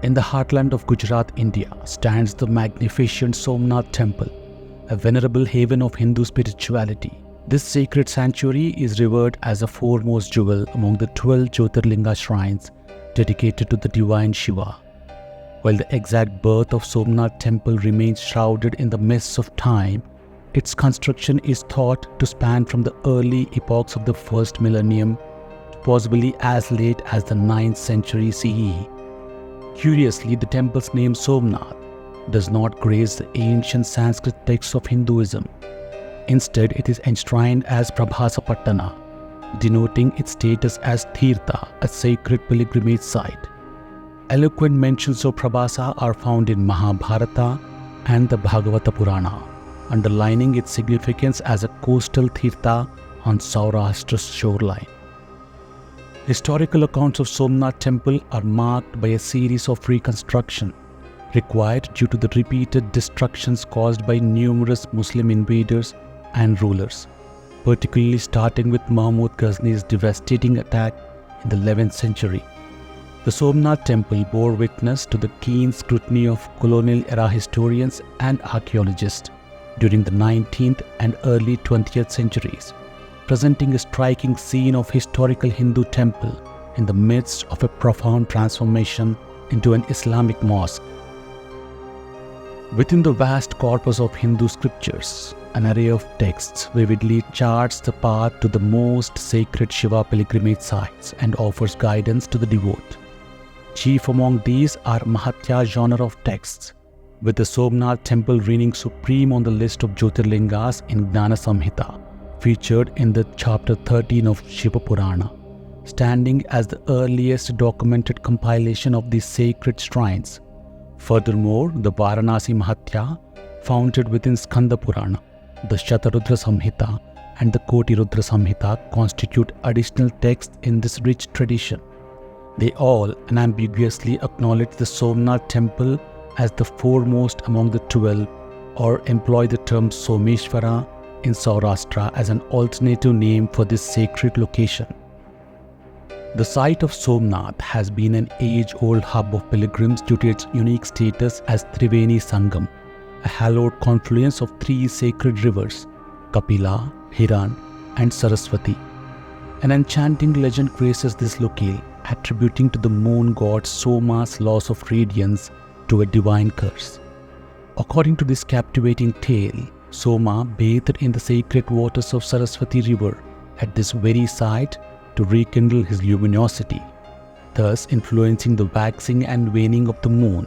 In the heartland of Gujarat, India, stands the magnificent Somnath Temple, a venerable haven of Hindu spirituality. This sacred sanctuary is revered as a foremost jewel among the 12 Jyotirlinga shrines dedicated to the divine Shiva. While the exact birth of Somnath Temple remains shrouded in the mists of time, its construction is thought to span from the early epochs of the first millennium to possibly as late as the 9th century CE. Curiously, the temple's name Somnath does not grace the ancient Sanskrit texts of Hinduism. Instead, it is enshrined as Prabhasapattana, denoting its status as Tirtha, a sacred pilgrimage site. Eloquent mentions of Prabhasa are found in Mahabharata and the Bhagavata Purana, underlining its significance as a coastal Tirtha on Saurashtra's shoreline. Historical accounts of Somnath Temple are marked by a series of reconstruction required due to the repeated destructions caused by numerous Muslim invaders and rulers, particularly starting with Mahmud Ghazni's devastating attack in the 11th century. The Somnath Temple bore witness to the keen scrutiny of colonial-era historians and archaeologists during the 19th and early 20th centuries, presenting a striking scene of historical Hindu temple in the midst of a profound transformation into an Islamic mosque. Within the vast corpus of Hindu scriptures, an array of texts vividly charts the path to the most sacred Shiva pilgrimage sites and offers guidance to the devout. Chief among these are Mahatya genre of texts, with the Somnath Temple reigning supreme on the list of Jyotirlingas in Gnana Samhita, featured in the chapter 13 of Shiva Purana, standing as the earliest documented compilation of these sacred shrines. Furthermore, the Varanasi Mahatya, founded within Skanda Purana, the Shatarudra Samhita, and the Koti Rudra Samhita constitute additional texts in this rich tradition. They all unambiguously acknowledge the Somnath Temple as the foremost among the 12, or employ the term Someshvara in Saurashtra as an alternative name for this sacred location. The site of Somnath has been an age-old hub of pilgrims due to its unique status as Triveni Sangam, a hallowed confluence of 3 sacred rivers, Kapila, Hiran, and Saraswati. An enchanting legend graces this locale, attributing to the moon god Soma's loss of radiance to a divine curse. According to this captivating tale, Soma bathed in the sacred waters of Saraswati river at this very site to rekindle his luminosity, thus influencing the waxing and waning of the moon.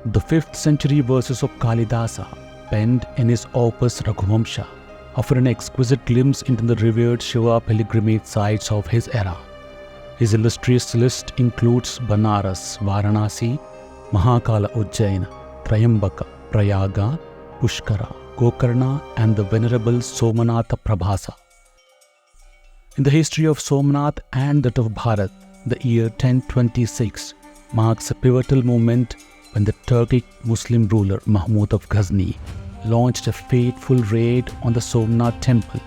The 5th century verses of Kalidasa, penned in his opus Raghuvamsha, offer an exquisite glimpse into the revered Shiva pilgrimage sites of his era. His illustrious list includes Banaras, Varanasi, Mahakala Ujjaina, Trayambaka, Prayaga, Pushkara, Gokarna, and the venerable Somanatha Prabhasa. In the history of Somnath and that of Bharat, the year 1026 marks a pivotal moment when the Turkic Muslim ruler Mahmud of Ghazni launched a fateful raid on the Somnath Temple.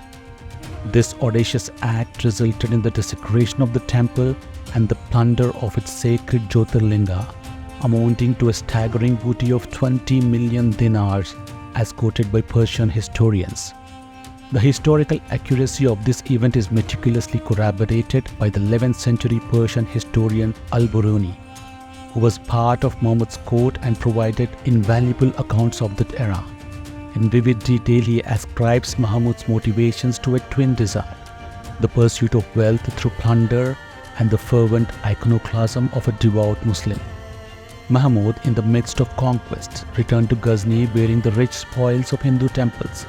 This audacious act resulted in the desecration of the temple and the plunder of its sacred Jyotirlinga, amounting to a staggering booty of 20 million dinars, as quoted by Persian historians. The historical accuracy of this event is meticulously corroborated by the 11th century Persian historian Al-Biruni, who was part of Muhammad's court and provided invaluable accounts of that era. In vivid detail, he ascribes Muhammad's motivations to a twin desire: the pursuit of wealth through plunder and the fervent iconoclasm of a devout Muslim. Mahmud, in the midst of conquest, returned to Ghazni bearing the rich spoils of Hindu temples,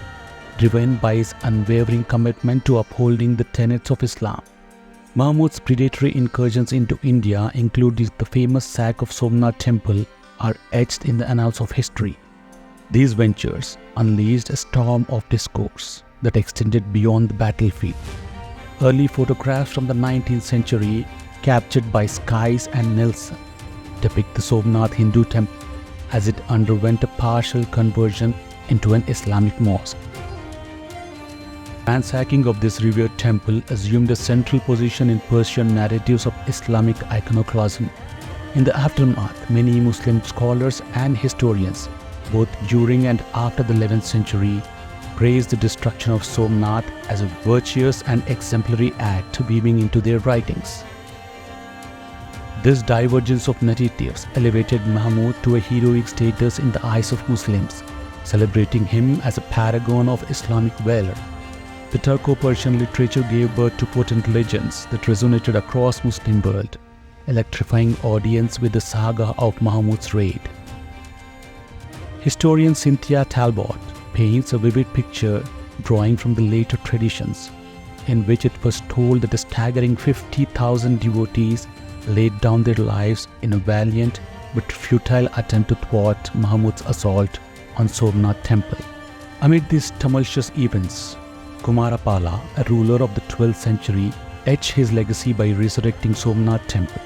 driven by his unwavering commitment to upholding the tenets of Islam. Mahmud's predatory incursions into India, including the famous sack of Somnath Temple, are etched in the annals of history. These ventures unleashed a storm of discourse that extended beyond the battlefield. Early photographs from the 19th century, captured by Skies and Nelson, depict the Somnath Hindu temple as it underwent a partial conversion into an Islamic mosque. Ransacking of this revered temple assumed a central position in Persian narratives of Islamic iconoclasm, In the aftermath, many Muslim scholars and historians, both during and after the 11th century, praised the destruction of Somnath as a virtuous and exemplary act weaving into their writings. This divergence of narratives elevated Mahmud to a heroic status in the eyes of Muslims, celebrating him as a paragon of Islamic valor. The Turco-Persian literature gave birth to potent legends that resonated across Muslim world, electrifying audience with the saga of Mahmud's raid. Historian Cynthia Talbot paints a vivid picture drawing from the later traditions, in which it was told that a staggering 50,000 devotees laid down their lives in a valiant but futile attempt to thwart Mahmud's assault on Somnath Temple. Amid these tumultuous events, Kumarapala, a ruler of the 12th century, etched his legacy by resurrecting Somnath Temple.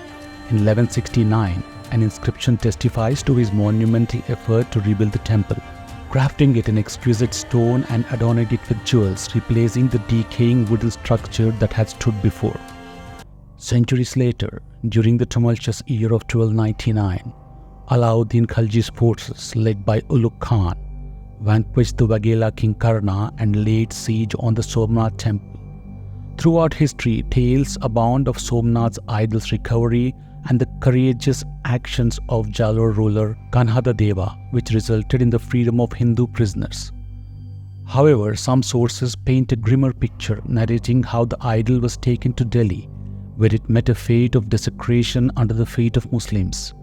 In 1169, an inscription testifies to his monumental effort to rebuild the temple, crafting it in exquisite stone and adorning it with jewels, replacing the decaying wooden structure that had stood before. Centuries later, during the tumultuous year of 1299, Alauddin Khalji's forces, led by Ulugh Khan, vanquished the Waghela king Karna and laid siege on the Somnath Temple. Throughout history, tales abound of Somnath's idol's recovery and the courageous actions of Jalore ruler Kanhada Deva, which resulted in the freedom of Hindu prisoners. However, some sources paint a grimmer picture, narrating how the idol was taken to Delhi, where it met a fate of desecration under the feet of Muslims.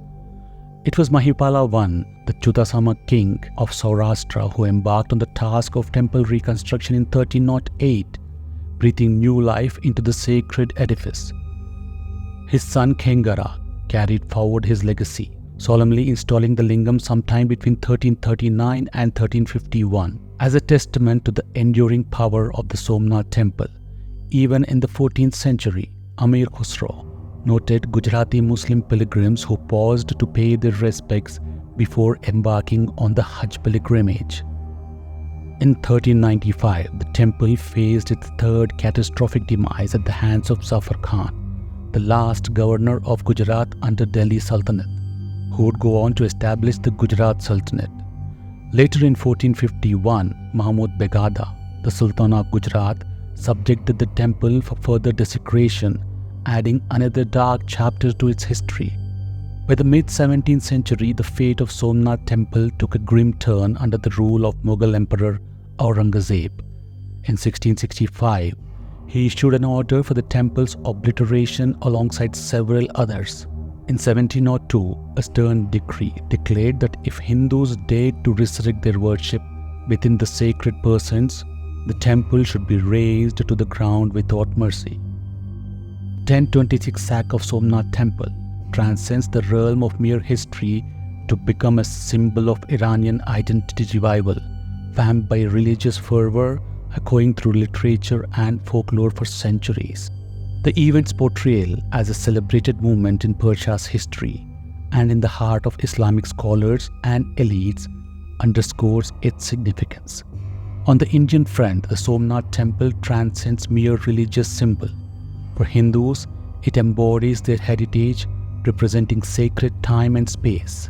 It was Mahipala I, the Chutasama king of Saurashtra, who embarked on the task of temple reconstruction in 1308, breathing new life into the sacred edifice. His son Khengara carried forward his legacy, solemnly installing the lingam sometime between 1339 and 1351 as a testament to the enduring power of the Somnath Temple. Even in the 14th century, Amir Khusro noted Gujarati Muslim pilgrims who paused to pay their respects before embarking on the Hajj pilgrimage. In 1395, the temple faced its third catastrophic demise at the hands of Zafar Khan, the last governor of Gujarat under Delhi Sultanate, who would go on to establish the Gujarat Sultanate. Later in 1451, Mahmud Begada, the Sultan of Gujarat, subjected the temple for further desecration, adding another dark chapter to its history. By the mid-17th century, the fate of Somnath Temple took a grim turn under the rule of Mughal Emperor Aurangzeb. In 1665, he issued an order for the temple's obliteration alongside several others. In 1702, a stern decree declared that if Hindus dared to resurrect their worship within the sacred persons, the temple should be razed to the ground without mercy. 1026 sack of Somnath Temple transcends the realm of mere history to become a symbol of Iranian identity revival, famed by religious fervor, echoing through literature and folklore for centuries. The event's portrayal as a celebrated moment in Persia's history and in the heart of Islamic scholars and elites underscores its significance. On the Indian front, the Somnath Temple transcends mere religious symbol. For Hindus, it embodies their heritage, representing sacred time and space.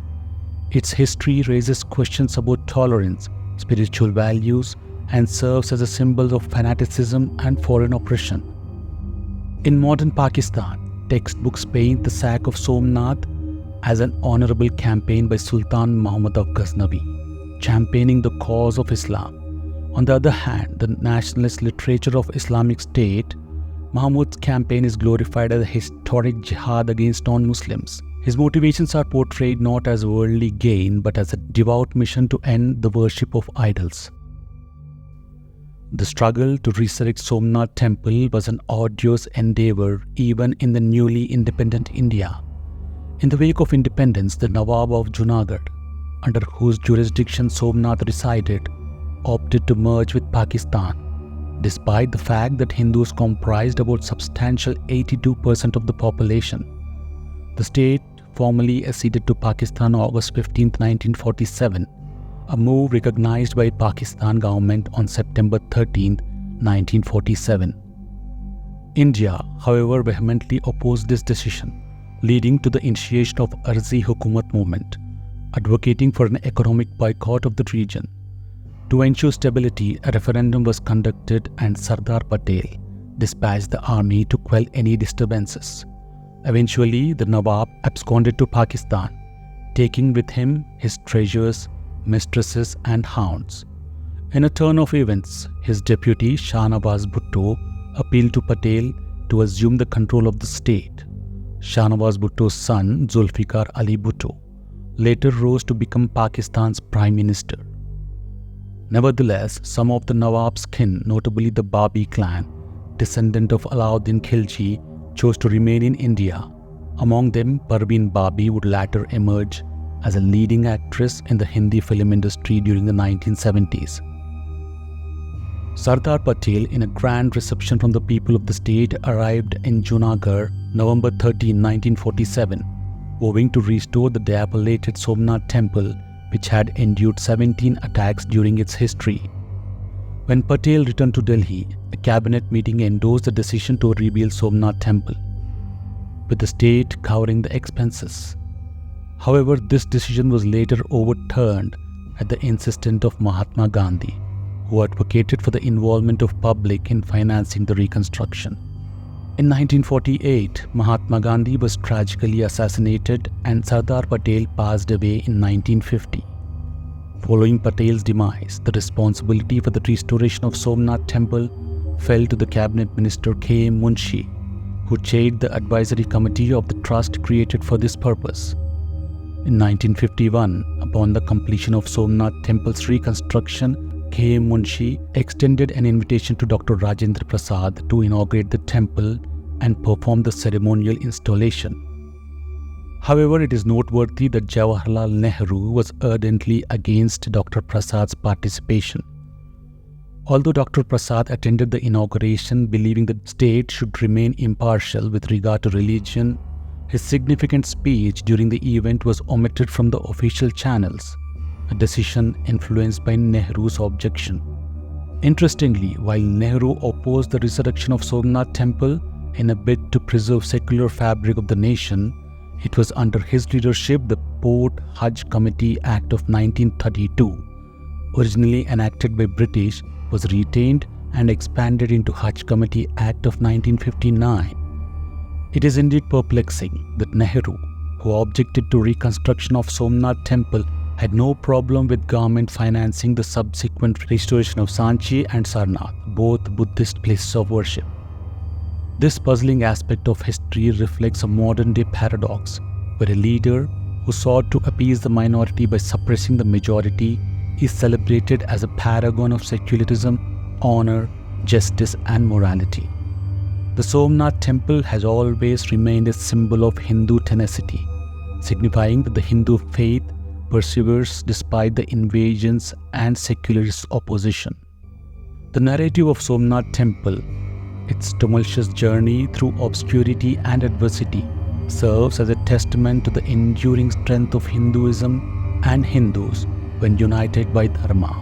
Its history raises questions about tolerance, spiritual values, and serves as a symbol of fanaticism and foreign oppression. In modern Pakistan, textbooks paint the sack of Somnath as an honorable campaign by Sultan Muhammad of Ghaznavi, championing the cause of Islam. On the other hand, the nationalist literature of Islamic State, Mahmud's campaign is glorified as a historic jihad against non-Muslims. His motivations are portrayed not as worldly gain but as a devout mission to end the worship of idols. The struggle to resurrect Somnath Temple was an arduous endeavor even in the newly independent India. In the wake of independence, the Nawab of Junagadh, under whose jurisdiction Somnath resided, opted to merge with Pakistan, despite the fact that Hindus comprised about substantial 82% of the population. The state formally acceded to Pakistan on August 15, 1947, a move recognized by Pakistan government on September 13, 1947. India, however, vehemently opposed this decision, leading to the initiation of Arzi Hukumat movement, advocating for an economic boycott of the region. To ensure stability, a referendum was conducted and Sardar Patel dispatched the army to quell any disturbances. Eventually, the Nawab absconded to Pakistan, taking with him his treasures, mistresses and hounds. In a turn of events, his deputy Shahnawaz Bhutto appealed to Patel to assume the control of the state. Shahnawaz Bhutto's son Zulfikar Ali Bhutto later rose to become Pakistan's prime minister. Nevertheless, some of the Nawab's kin, notably the Babi clan, descendant of Alauddin Khilji, chose to remain in India. Among them, Parveen Babi would later emerge as a leading actress in the Hindi film industry during the 1970s. Sardar Patel, in a grand reception from the people of the state, arrived in Junagadh November 13, 1947, vowing to restore the dilapidated Somnath Temple, which had endured 17 attacks during its history. When Patel returned to Delhi, a cabinet meeting endorsed the decision to rebuild Somnath Temple, with the state covering the expenses. However, this decision was later overturned at the insistence of Mahatma Gandhi, who advocated for the involvement of public in financing the reconstruction. In 1948, Mahatma Gandhi was tragically assassinated and Sardar Patel passed away in 1950. Following Patel's demise, the responsibility for the restoration of Somnath Temple fell to the cabinet minister K. M. Munshi, who chaired the advisory committee of the trust created for this purpose. In 1951, upon the completion of Somnath Temple's reconstruction, K. M. Munshi extended an invitation to Dr. Rajendra Prasad to inaugurate the temple and perform the ceremonial installation. However, it is noteworthy that Jawaharlal Nehru was ardently against Dr. Prasad's participation. Although Dr. Prasad attended the inauguration believing the state should remain impartial with regard to religion, his significant speech during the event was omitted from the official channels, a decision influenced by Nehru's objection. Interestingly, while Nehru opposed the resurrection of Somnath Temple in a bid to preserve secular fabric of the nation, it was under his leadership the Port Hajj Committee Act of 1932, originally enacted by British, was retained and expanded into Hajj Committee Act of 1959. It is indeed perplexing that Nehru, who objected to reconstruction of Somnath Temple, had no problem with government financing the subsequent restoration of Sanchi and Sarnath, both Buddhist places of worship. This puzzling aspect of history reflects a modern-day paradox, where a leader who sought to appease the minority by suppressing the majority is celebrated as a paragon of secularism, honor, justice and morality. The Somnath Temple has always remained a symbol of Hindu tenacity, signifying that the Hindu faith perseveres despite the invasions and secularist opposition. The narrative of Somnath Temple, its tumultuous journey through obscurity and adversity, serves as a testament to the enduring strength of Hinduism and Hindus when united by Dharma.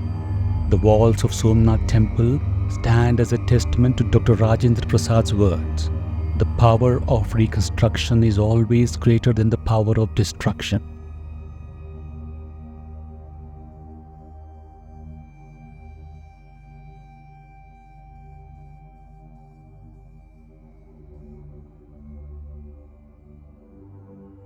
The walls of Somnath Temple stand as a testament to Dr. Rajendra Prasad's words: "The power of reconstruction is always greater than the power of destruction."